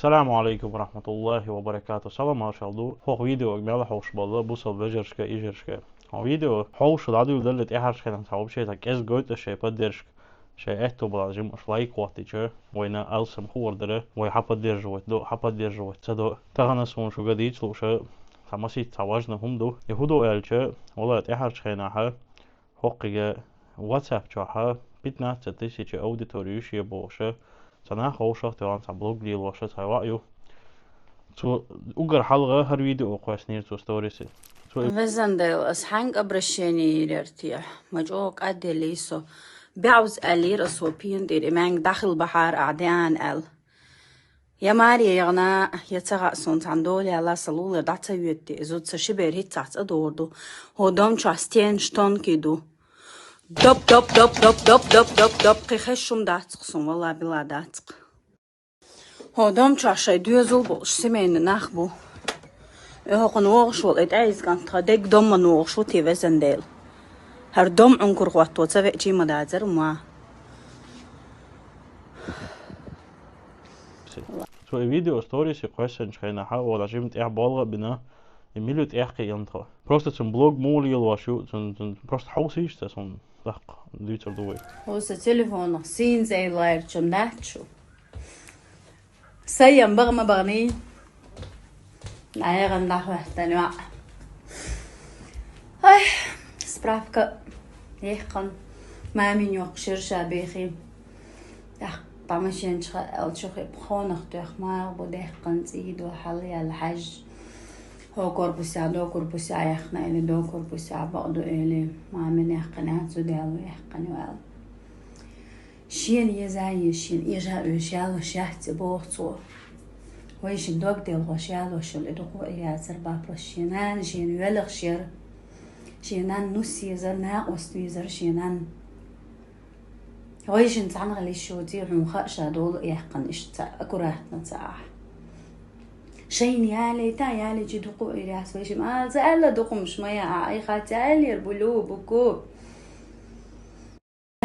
السلام عليكم ورحمة الله وبركاته. سلام أرشالدو فوق فيديو أجمل حوش بالله بوصل بجرشك إيجرشك هو فيديو حوش العدو دلت إحرش كان تعب شيء تك إس جوت الشيء بدرشك شيء إحتو بلاجم مش لايك وقتي شو وينا ألسم خور دره ويحب درج وتدو حب درج وتدو تغنسون شو قديش لو شو تمسي تواجنا هم دو يهودو ألشة ولا إحرش كان ها حقيقة واتساب شو بيتنا تتسيج أوديتوريوش يبوشه سنة خوشة تيران تبلوغ لي الوشة تايوائيو تو ugar حلقة هر فيديو قوس نير تو ستوريسي Везандел, as hang обращение لارتياح مجوك أدي ليسو بعوز ألير أصوبين دير إمان داخل بحار أعديان أل يا ماري يغنا يتغى سونت عندولي على سلولة داتا يوتي زود سشبير هيتات أدوردو هو دوم شاستين شتون كيدو دب دب دب دب دب دب دب دب قيخشم داتق سون والله بلا داتق هو دوم شاشي دوزول بوش سمين ناخبو هو نوغش ولد عايز كان تدق دم نوغش وتي وزندل هر دم عنكر قوات وتسوي جي مدازر ما تو فيديو ستوريسي قوس نشخينا ها ولا جيمت إح بالغ بنا إميلو تأحكي ينطق بروست تون بلوغ مولي الواشو تون بروست حوسيش تون دق ديتر دوي هو تليفون سين زي لاير جمناتشو سيم بغم بغني لا يغن نحو احتنوا هاي سبرافك يخن ما من يقشر شابيخي يخ طمشين الشخي بخونخ تيخ ما بوديخ قنزيد وحلي الحج هو كوربوسا دو كوربوسا يخنا إلي دو كوربوسا بقدو إلي ما من يخنات زدالو يخنوال شين يزاي شين إيجا إيشال وشاهت بوغتو ويش دوق ديل غشال وشل إدقو إياسر بابرشينان شين يولغ شير شينان نوس يزر ناقوس يزر شينان ويش نتعن غلي شوتي رمخاء شادول يحقن إشتا أكراهتنا تاح شين يالي تا يالي جي دقو إياس ويش ما زال دقو مش ميا أي خاتالي يربلو بكو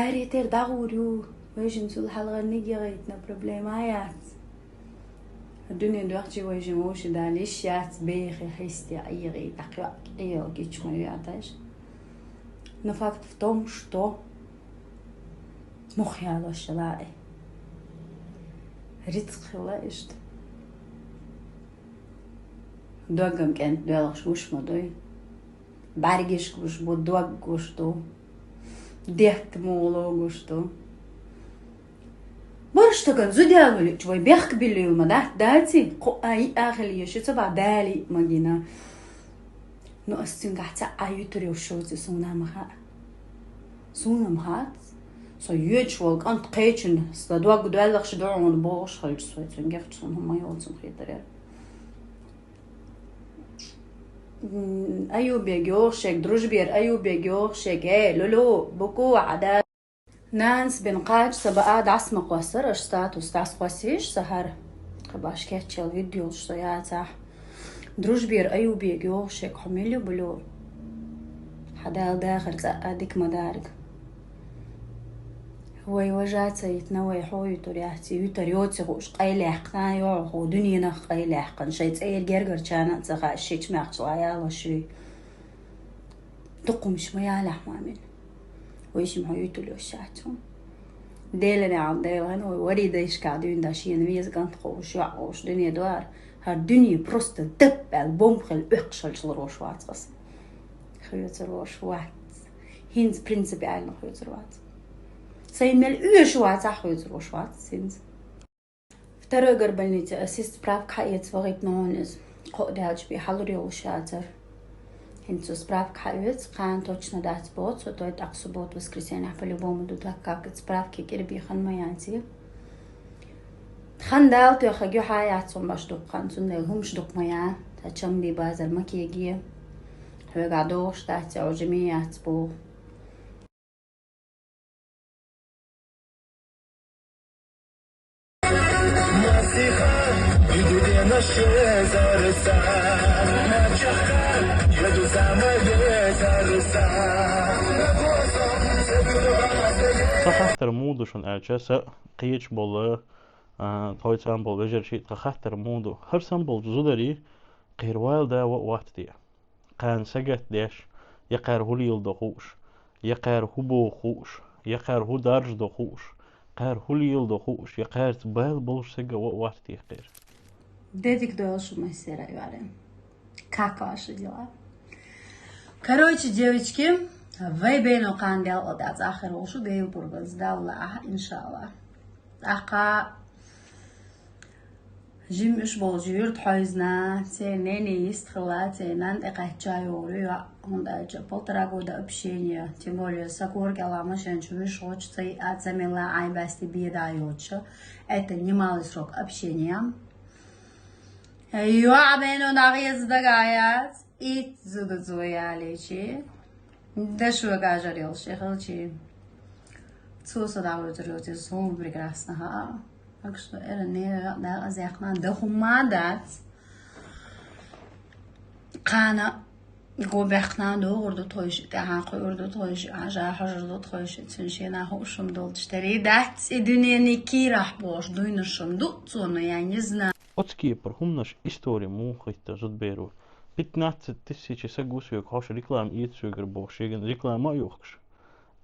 هاري تير داغورو ويش نسول حلقة نيجي غيتنا بروبليمايات الدنيا دلوقتي ويجي موش دا ليشيات بيخي حيستي أي غي تقوى أي وقيتش ما يعطيش نفاقت في توم شتو مخيالو الشلائي رزق خلا إشت دوغم كانت دوغش وش مدوي بارجيش وش بو دوغ وشتو ديهت مولو وشتو برشتكن زوديالو لي شوي بيخك بيليو ما داتي أي آخر يشوف تبع دالي ماجينا نقصين قحتا أيوتري وشوتي سونا مخات سو يوتشوال كانت قيتشن صدواق دوالخش دعون بوش خلج سويتون جفت سون هم يوزن خيطرير أيوب يجوخشك دروجبير أيوب يجوخشك لولو بكو عدا نانس بنقاج سبقاد عصم قصر اشتات وستاس قصيش سهر خباش كاتش الفيديو شطياتح دروجبير أيوب يجوخشك حميلو بلو حدا داخل زقادك مدارك هو يوجات يتنوي حوي ترياتي يتريوتي غوش قايل حقنا يوعو دنيا نخ قايل حقن شيت اي الجرجر كانت زغا الشيت ماخش عيال شوي تقومش ما يالح مامن ويش محيطو لوشاتهم ديلنا عم ديلن ووري دايش قاعدين داشين ميز كانت خوش وعوش دنيا دوار هالدنيا بروست دب البوم خل اقشل شلروش وات بس خيوت روش وات هينز برنسبي عيلنا خيوت روات سيمل ايش وات خيوت روش وات سينز فترى قربني تأسيس براف كايت وغيب نونز قوداج بيحلري وشاتر هنتو سبراف كايت كان точно дать бот so то так субботу воскресенье по-любому туда как справки кирби хан маянти хан دال تو خجو حياتهم باش دقان سنلهمش دق ميا تشم دي بازر مكيجي هو قعدوش تاعت عجميات بو صح ترمودشون أجهزة قيش بالله توي سامبل بجر شيء تخطر مودو هر سامبل زودري قير وايل دا وقت دي قان سجت ديش يقار هولي يلدخوش يقار هبو خوش يقار هو دارج دخوش قار هولي يلدخوش يقار تبال بولش سجا وقت دي قير Дедик дошел мой серый варен. Как ваши дела? Короче, девочки, вы бейну кандел одаз ахер ушу бейл бургаз далла иншалlah. Аха جيم إيش بوجير تحيزنا تنيني يستخلا تنان إقاعد وريا هند أجا بطرق ودا أبشينيا تيموريا سكور كلامه شن شويش روش تي أتزميلا عين باستي بيدا يوتش أت نيمال سروك أبشينيا أيوة عمينو ناقيز دقايات إيت زود زويا عليشي ده شو قاجر يلشي خلشي توصل دعوة تروتي صوم بريكراسنها أكشتو إرني دا أزيقنا دهم مادات قانا قو بيخنا دو غردو تويش تحاقي غردو تويش عجا حجردو تويش تنشينا هوشم دول تشتري دات الدنيا نيكي راح بوش دوينشم دو تونو يعني زنا Otskipar humnas история мухайта зудберу. 15 тысяч сагусвик хош реклам иетсугер бошиген реклама юхш.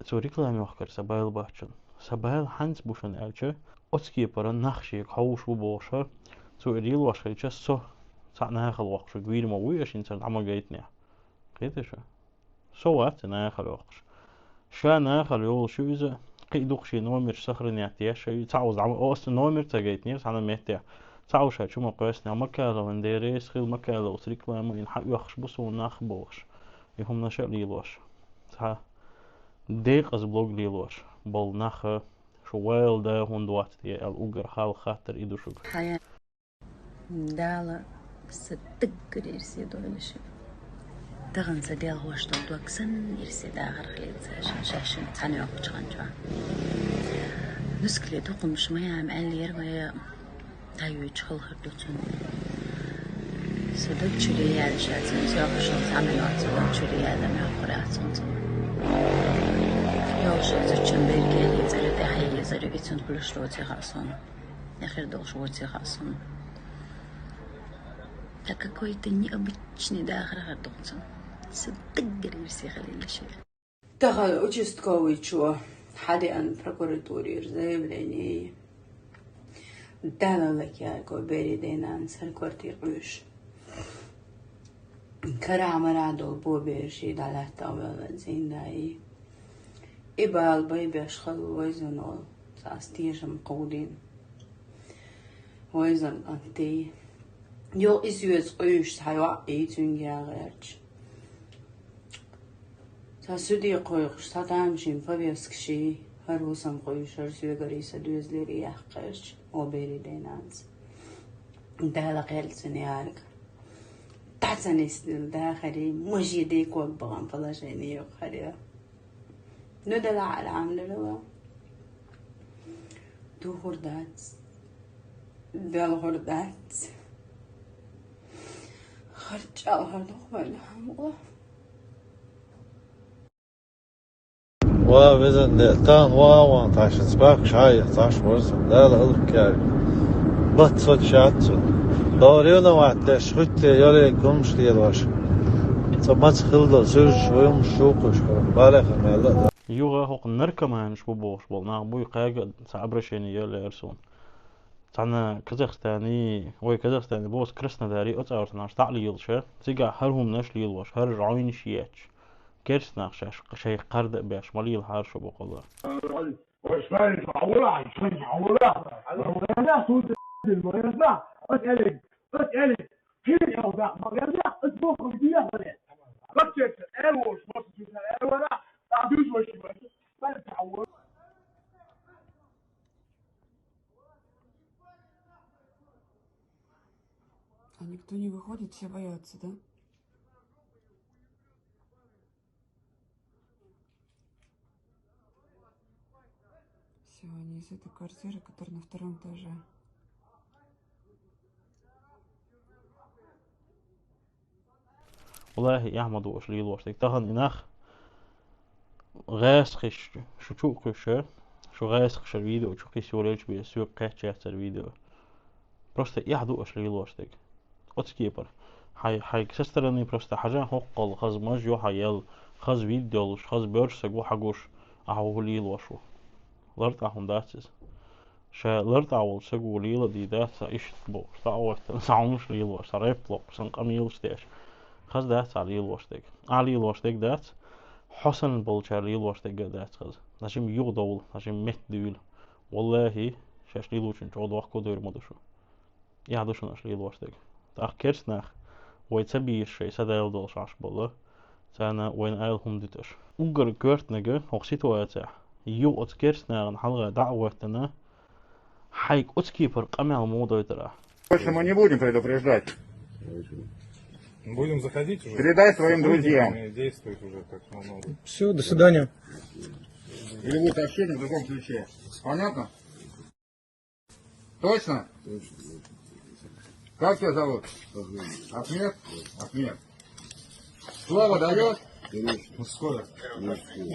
So реклам юхкар сабайл бачан. Сабайл ханс бушан элче. Otskipar нахшик хош боша. So рил вашхайча со سعناها وقش كبير ما ويش إنسان عم جايتني قيت شو سوات ناخل وقش شا ناخل يول شو إذا قيدوق شي نومر سخر نياتيا شو تعوز عم أوست نومر تجايتني سعنا ميتيا تعوش شو ما قيسني ما كالا من ديريس خيل ما كالا وتريك ما ينحق يخش بس وناخ بوش يهم نشأ ليلوش صح ديق از بلوغ ليلوش بول ناخ شو ويل ده هندوات دي الأوجر حال خاطر إيدو شو حياة دالا صدق إرسي دولش دغن سديل هوش دول وكسن إرسي داغر خليل شاشن تاني وقت شغنجوا نسكلي دوقم شمية عم قال يرمي تايو يتشخل خردوتون صدق شري على شاتين سياق شخص عملوات صدق شري على معقراتون يوش زرچن بيركالي زرد أحيي زرد إتون كلش روتي خاصون آخر دوش روتي خاصون Так какой-то необычный дагр донцон. صدق يرسي خليل شيء. دخل участковый شو حدا عن прокуратуре زي بليني. دانا لك يا كوبري دينان سر كوارتير قوش. كرام رادو بوبيرشي دالات أول زين داي. إبال باي بيشخل ويزنول ساستيجم قودين. ويزن أنتي. Jo is juist eerst hij was 18 jaar oud. Ta studie qoyqish tatam shim fabiaskshi har husam qoyishar sugarisa düzleri yaqqish o beri denans. Dala qelsin yarg. Tatsan istil dakhali mujidi ko bagan falashani yokhariya. Nudala ala amlala. Du hurdat. Dal hurdat. خرج هذا والله وبزن تان وان تاشن سباك شاي تاش ورسم لا لا الكاري بط صوت شاتو دوريونا وعدش خدت يالي قمش ديالواش صمت خلدا سرش ويوم شوقش بالغ مالا يوغا هوق نركمان شبو بوش بولنا بوي قاقا تعبرشيني يالي ارسون تعنا كازاخستاني وي كازاخستاني بوس كرسنا داري أتعرفناش تعليل شا تيجا هرهم ناش ليلوش هر عين شياتش كرسنا شاش شيء قرد باش ماليل هار شو بقول وإسماعيل معورة معورة أنا صوت المريضة أسألك كيف يا أوضاع مريضة أسبوع بديها ولا ركزت الأول وصلت الأول تعدوش وش ما تعور А никто не выходит, все боятся, да? Все, они из этой квартиры, которая на 2-м этаже. والله يحمد وش ليلوش تكتهن إناخ غاس خش شو خش شو غايسخش الفيديو شو كيس يوليش بيسوق قيتش الفيديو просто يحدو أش ليلوشتك أتكيبر هاي كسسترني просто حاجة هقل خز مجيو هايل خز فيديولش خز بيرش سجو حقوش أهو ليلوشو لرت أهون داتس شا لرت أول سجو ليلا دي داتس إيش بو سأول سعمش ليلوش سريف لو سنقميل ستيش خز داتس على ليلوشتك على ليلوشتك داتس حسن بولشار ليلوشتك داتس خز نجم يغدول نجم مت دول والله شاش ليلوشن جود وقت كودير مدشو يعدوشن أش ليلوشتك تأخ كيرسناخ ويتسبير شيء سدايل دول شاش بالله سانا وين آيل هم ديتش اوگر كورت نگه هوك سيتواتيا يو ات كيرسناغن حلقة دعوتنا حيك اتكيبر قمع الموضوع ترى Больше мы не будем предупреждать. Будем заходить уже. Передай своим друзьям. Действует уже так много. Все, до свидания. Или будет общение в другом ключе. Понятно? Точно? Как тебя зовут? Ахмед? Ахмед. Слово дает? Скоро.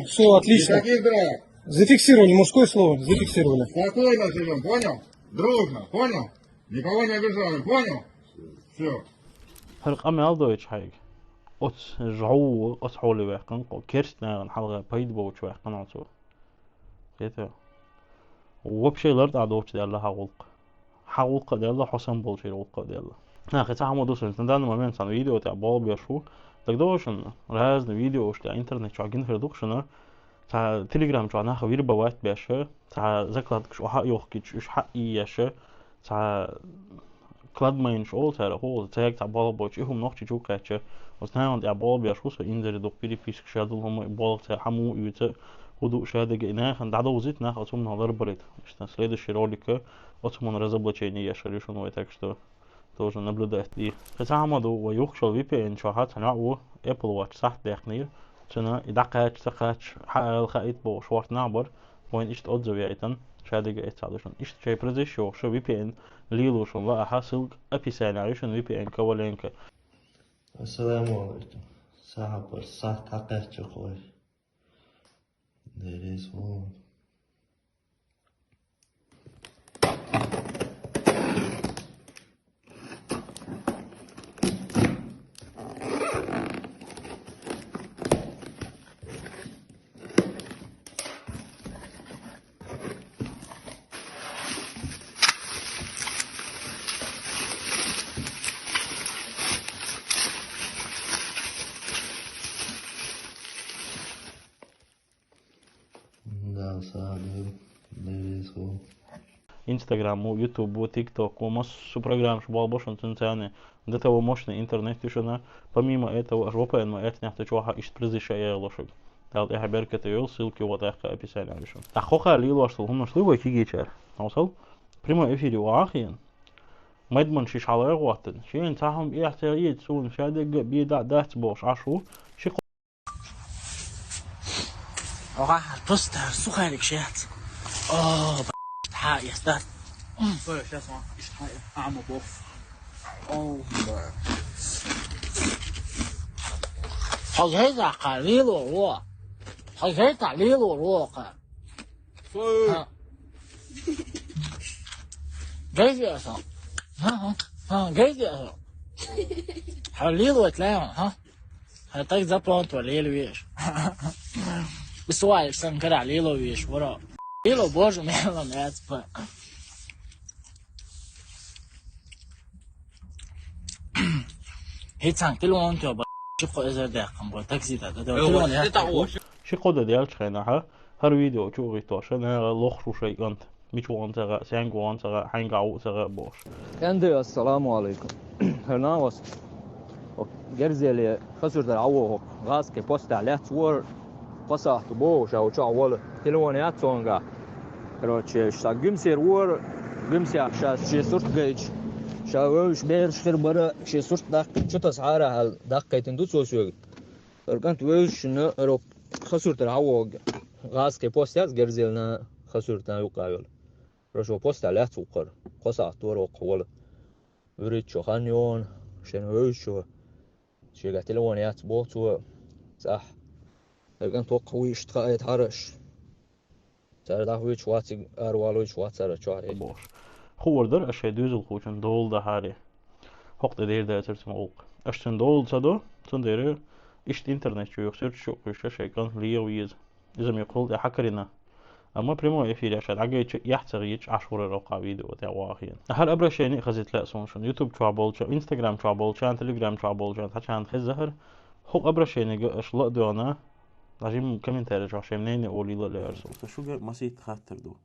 Все, отлично. Никаких драк. Зафиксировали мужское слово, зафиксировали. Спокойно живем, понял? Дружно, понял? Никого не обижаем, понял? Все. فرق قمع دويتش حيك ات جعو ات حولي واقن كيرسناغن حلقة بايد بوش واقن عطو كيتا وبشي لرد عدوش دي الله حقوق دي الله حسن بولشي الوقع دي الله ناخي تعمو دوسن تندان ممين سان فيديو تاع بول بيشو لك دوشن رازن فيديو وش تاع انترنت شو عجين هردوكشنا تاع تليجرام شو عناها وير بوات بيشا تاع زكلاتك شو حق يوخكيش اش حقي يشا تاع كلاد ماين شو تاع هو تاع تاع بول بوش هم نوخشي جو كاتشا وسناون تاع بول بيشو سو انزل دوك بيري فيش شادل هم بول تاع حمو يوتا ودو شاده جينا خن دعدو زيت ناخ اتم نهار بريت اشتا следующий ролик اتم разоблачение يشري شنو так что тоже наблюдать دي فتعمدوا ويخشوا VPN ان شاهات هنعو ابل واتش صح داخنير تنا يدقات تقاتش حقل خايت بو شوارت نعبر وين اشت اودزو يايتن شاده جيت علشان اشت شي بريزي شو VPN ليلو شو لا حاصل ابي سانعيشن VPN كولينك السلام عليكم ساعة برساعة تقاتش خوي There is one. انستغرام ويوتيوب وتيك توك ومص программ шбал бошон тентяне до того мощный интернет тишина помимо этого жопа эн маэт нахта чуаха иш призышая лошадь дал я хаберка тел ссылки вот их описание решен тахоха лило что هم нашли вы кигичер наусал прямой эфире واخين مدمن شيش على وقتن شين تاهم احتياجيت سون شادق بيدا دات بوش عشو شي واحد بوستر سخالك شات حق يستاهل ولا شو اسمه ايش حق اعمى بوف حظيت قليل وروح حظيت قليل وروح جايز يا اسا ها جايز يا اسا حليل وتلاقيهم ها هتاك زبط ولا ويش بس وايد سن كده عليل ويش ورا ليلو بوجو ميلا ناسبا هيتسان كيلو انتو شوفوا اذا داقم بو تاكسي دا شي قودة ديال شخيناها هر فيديو جو غيتوش انا لوخ شو شي قنت ميشو انتغا سيانغو انتغا حينغاو تغا بوش Ändå assalamu alaikum. Hörnavas och Gerzeli خسر العوه غاسك بوست على صور قصحت بوش او شاول تلوانيات سونغا короче شاغم سيرور قمسي عشاس شي صورت جيج شاوش بير شخير برا شي صورت داق شو تسعارها هال دقيتن دو سوسيو كنت وش نو خسر العوه غاسك بوست ياز Gerzelna خسرتنا يقاول رشو بوست على صور قصحت ورق ولا وريتشو خانيون شنوشو شي قالت لوانيات بوتو صح كان توقع ويش تقايت حرش ترى ده هو شواتي أروالو شواتي رجعي بوش خوردر أشي دوزل خوشن دول ده هاري حق دير ده ترتم أوق أشتن دول صدو تندير إشت إنترنت شو يخسر شو كوشة شيء كان ليه ويز إذا ما يقول ده حكرنا أما بريمو يفيد عشان عجيت يحتاج عشرة رقع فيديو تواخين هل أبرز شيء خزيت لا سونشون يوتيوب ترابل شو إنستغرام ترابل شو تليجرام ترابل شو حتى عند خزهر هو أبرز شيء نجا أشلاء دوانا عشان كم تاريخ عشان منين أولي لا أرسل تشوجر مسيت خاطر دو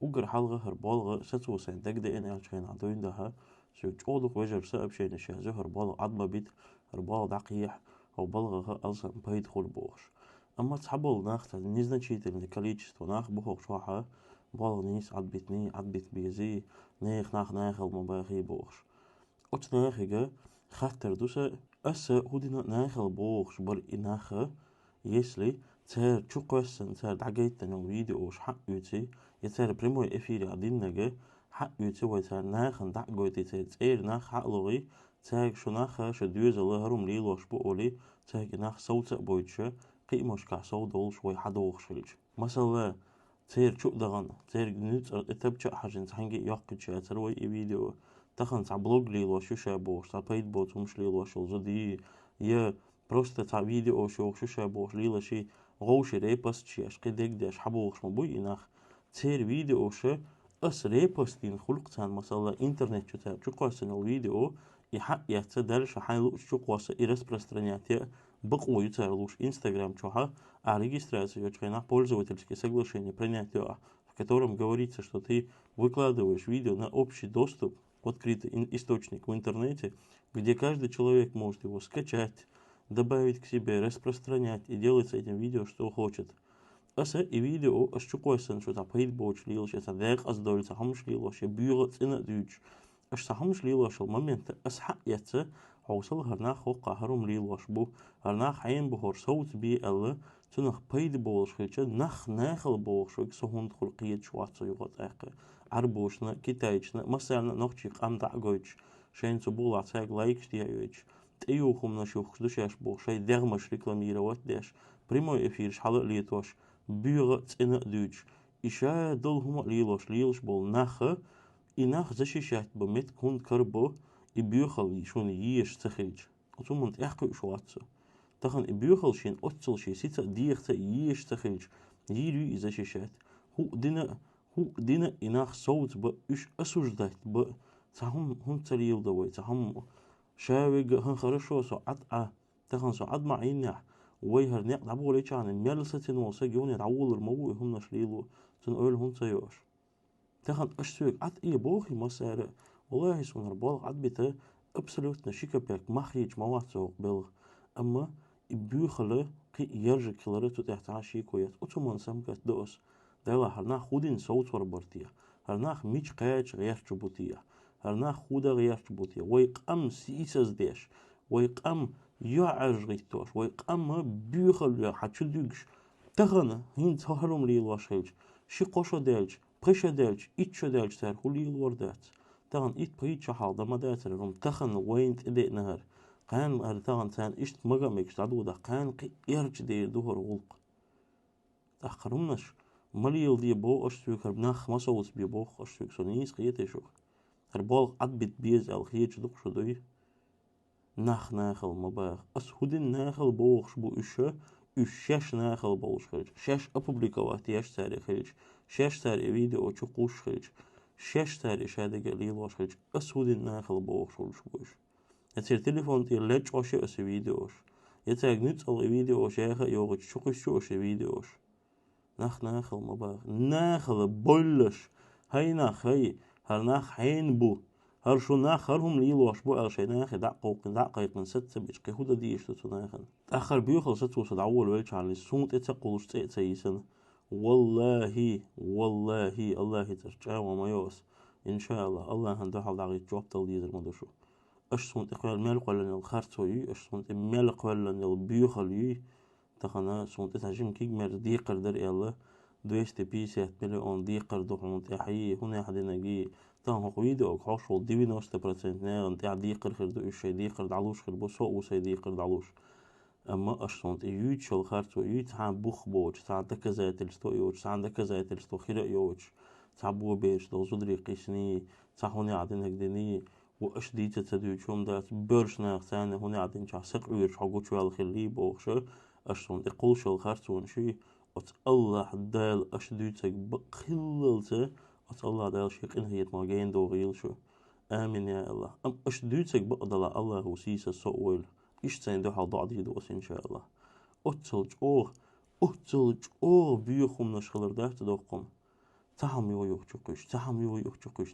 وجر حلقة هربالغ ستو سين دق ده إن عشان عدوين ده شو تقولك وجر سأب شيء نشيء زهر بالغ عظمة بيت هربال دقيح أو بالغ أصلا بيدخل بوش أما تحبل ناخت نيزنا شيء اللي كليتش وناخ بوخ شوحة بالغ نيس عد بيت بيزي ناخ المباخي بوش أت ناخيجا خاطر دوسا أسا هودينا ناخل بوش بر إناخه يسلي تار شو قوسن تار دعجيت تنو فيديوش حق يوتي يتار بريمو إفيري عدين نجا حق يوتي ويتار ناخن دعجوتي تار ناخ حق لغي تار شو ناخ شو دوز الله هرم ليلوش بقولي تار ناخ صوت بويتشا قيمش كع صوت دول شوي حدوخ شلج مثلا تار شو دغن تار نوت اتبتش حاجة تحنجي يقتش تروي فيديو تخن تاع بلوج ليلوش يشابوش تاع بايد بوت مش ليلوش زدي يا просто تاع فيديو شو شابوش ليلا شي غوش ريبوست شي اش قدك داش حبوش مبوي اناخ تير فيديو شو اس ريبوستين خلقتان مثلا انترنت شو تاع شو قاسن الفيديو يحق يتدلش حيلو شو قاس распространять بقوة يتعرضوش инстаграм чоха а регистрацию чайна пользовательское соглашение принятие в котором говорится, что ты выкладываешь видео на общий доступ в открытый источник в интернете, где каждый человек может его скачать, добавить к себе, распространять и делать с этим видео, что хочет. Аса и видео, аш чукойсан, что тапейт боч лил, что тадек аздоль, сахамш лил, что бюро цена дюч. Аш сахамш лил, что момент ас حقيته حوصل هرناخ وقع هرم ليل وشبو هرناخ عين بهور صوت بي الله تنخ بيد بول شويتش نخ ناخل بول شويك سهون خلقية شوات يغط اقا عربوشنا كتايشنا مثلا نخشي قام دعقويتش شين تبول عتاق لايكش ديايويتش تأيوخم نشوخ دوشاش بول شي دغمش ريكلاميروات داش بريمو افيرش حلق ليتوش بيغة تنا دوش إشا دل هما ليلوش بول نخ إناخ زشيشات بمت كون كربو إبيوخل شون ييش تخيج وتومنت إحكي شواتسو تخن إبيوخل شين أتل شي سيتا ديختا ييش تخيج ييري إذا شيشات هو دينا إناخ صوت با إش أسوجدات با تهم هم تريل دوي تهم شاويق هن خرشو سو عد تخن سو عد معينيح ويهر نيق دعبو ليشان ميلستين وسجوني دعول الموي هم نشليلو تنقول هم تيوش تخن أشتوك عد إيه بوخي مسارة والله سون ربال عد بيته absoluut نشيكا بيك مخرج مواتو بلغ أما إبيوخله قي يرجع كلاره تحت عشيكويات أتومان سمكت دوس دالا هرناخ خودين صوت وربرتيا هرناخ ميش قايش غير جبوتيا هرناخ خودا غير جبوتيا ويقام سيساز ديش ويقام يعج غيتوش ويقام بيوخل حتشدوش تغنى هين تهرم لي الواشيج شي قوشو ديلج بريشا ديلج إتشو ديلج تارخو لي الوردات تغن إت بريتشا حالدا مداتر رم تخن وينت إدي نهر قان أرتغن تان إشت مغاميكش تعدودا قان قي إرج دير دوهر غلق أخرمنش مليل دي بو أشتوك هربناخ مسوس بي بوخ أشتوك سونيس قيتي شوخ هربالغ عدبت بيز الخيج دوك شدوي ناخل مباخ أسهودين ناخل بوخش بو إشاش ناخل بوش خيج شاش أبوبليكوات ياش تاري خيج شاش تاري فيديو چوقوش خيج شاش تاري شادق ليلوش خيج أسهودين ناخل بوخش بوش يتير تليفون تير لج وشي أسي فيديوش يتاق نتسال فيديوش ياخا يوغج شوقش شوشي فيديوش ناخل مباخ ناخل بولش هاي هاي هر ناخ حين بو هر شو هرهم ليلوش بو أغشي ناخي دعقيق من ست بيش قيهودا ديش تتناخن أخر بيوخل ست وصد عول ويلش على السونت اتقلوش تيسن والله الله ترجع وما يوس إن شاء الله هندحل دعقيق جواب تلديزر مدوشو أش سونت إقوال مالق ولا نيل خارتوي أش سونت مالق ولا نيل بيوخل تخنا سونت تهجم كيك مر ديقر در إيالله 250 مليون ديقر دوحون تحيي هنا حدنا جي تان فيديو كحشول 90% ناغن تاع ديقر خير دو الشي ديقر دعلوش خير بو سوق وسي ديقر دعلوش أما أشتونت يوت شل خارتو يوت عن بوخ بوج تعن دكزات الستو يوج تعن دكزات الستو خير يوج تعبو بيش دو زدري قيسني تعهوني عدين هكدني وأش ديتا تدوشوم دات برشنا ثاني هوني عدين جا سقوير حقوش والخلي بوخشة أشتونت إقول شل خارتو شي أت الله دال أش دوتك بقللته أت الله دال شيق إنهيت ماجين دو غيل شو آمين يا الله أم أش دوتك بقدل الله وسيسة سؤول إشتين دو حال ضعدي دوس إن شاء الله أتلج بيوخم نشغلر دارت دوقم تهم يو يوخ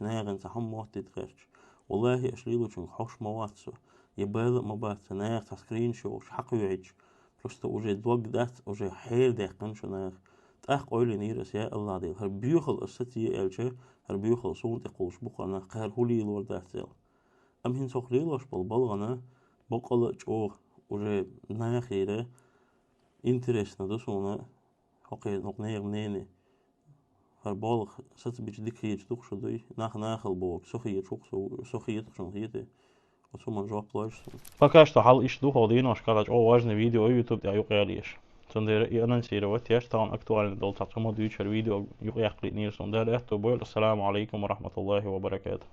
ناغن تهم موتي تغيرش والله أشليلو چون خوش مواتسو يبالغ مبات ناغ تسكرين شوش حق يعيش просто уже دوق دات уже حير ديقن شو ناغ تاق قولي نيرس يا الله ديل هر بيوخل أستي ألشي هر بيوخل صون تقولش بقنا قهر هولي لور دارتيل أم هين سوخليلوش بالبلغنا بقلج уже ناخيرة интересно دوسونا حقي نقنير منيني هالبالغ ست بيج ديك هي تدوخ شدوي ناخل بوك سوخي تخشن هيتي وثم جواب لاش Пока что хал иш дух один ашкалач о важное видео YouTube я юqyaliysh. Sonda i anonsировать яш таан актуальный дол татма дүйчер видео юqyaqli нирсон дәр әтто бөл. Ассаламу алейкум ва рахматуллахи ва баракатух.